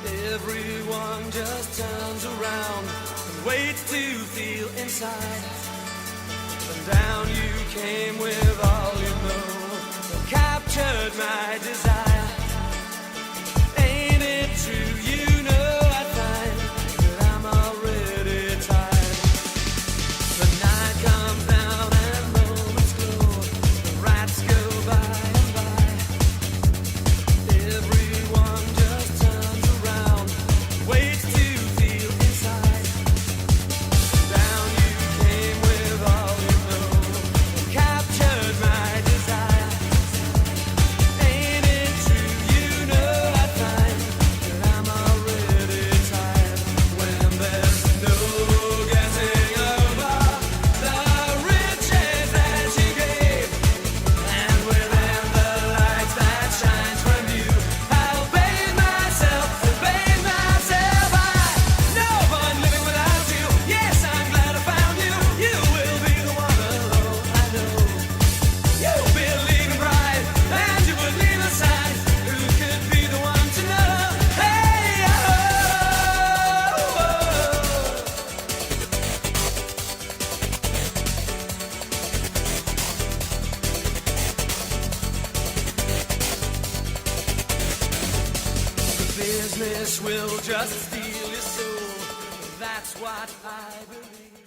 Everyone just turns around and waits to feel inside. And down you came with all you know, and captured my desire. Ain't it true, you know I find that I'm already tired. The night comes down and moments go, the rats go by and by. Everyone just turns around, waits to feel inside. Down you came with all you know, captured my desire. Ain't it true, you know I find that I'm already tired. When there's no getting over the riches that you gave, and within the light that shines from you, I'll bathe myself. I know I'm living without you. Yes, I'm glad I found you. You will be the one alone. I know you believe in pride, and you would leave aside. Who could be the one to know? Hey, oh. The business will just steal your soul. That's what I believe.